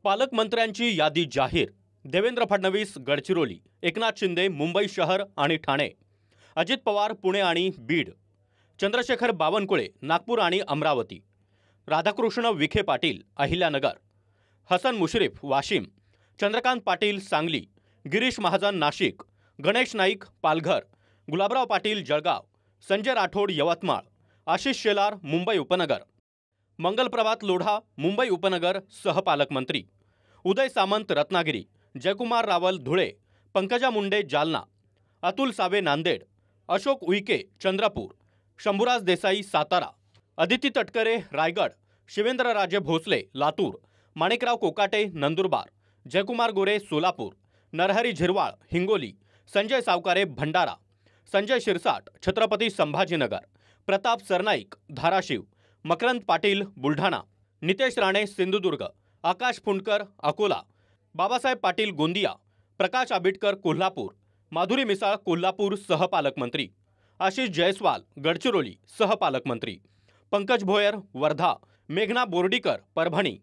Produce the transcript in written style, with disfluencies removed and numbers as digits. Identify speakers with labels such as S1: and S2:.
S1: पालकमंत्र्यांची यादी जाहीर। देवेंद्र फडणवीस गडचिरोली, एकनाथ शिंदे मुंबई शहर आणि ठाणे, अजित पवार पुणे आणि बीड, चंद्रशेखर बावनकुळे नागपूर आणि अमरावती, राधाकृष्ण विखे पाटील अहिल्यानगर, हसन मुश्रीफ वाशिम, चंद्रकांत पाटील सांगली, गिरीश महाजन नाशिक, गणेश नाईक पालघर, गुलाबराव पाटील जळगाव, संजय राठोड यवतमाळ, आशिष शेलार मुंबई उपनगर, मंगलप्रभात लोढा मुंबई उपनगर सहपालकमंत्री, उदय सामंत रत्नागिरी, जयकुमार रावल धुळे, पंकजा मुंडे जालना, अतुल सावे नांदेड, अशोक उईके चंद्रपूर, शंभूराज देसाई सातारा, अदिती तटकरे रायगड, शिवेंद्रराजे भोसले लातूर, माणिकराव कोकाटे नंदुरबार, जयकुमार गोरे सोलापूर, नरहरी झिरवाळ हिंगोली, संजय सावकारे भंडारा, संजय शिरसाट छत्रपती संभाजीनगर, प्रताप सरनाईक धाराशिव, मकरंद पाटील बुलढाणा, नितेश राणे सिंधुदुर्ग, आकाश फुंडकर अकोला, बाबासाहेब पाटील गोंदिया, प्रकाश आबिटकर कोल्हापूर, माधुरी मिसाळ कोल्हापूर सहपालकमंत्री, आशिष जयस्वाल गडचिरोली सहपालकमंत्री, पंकज भोयर वर्धा, मेघना बोर्डीकर परभणी,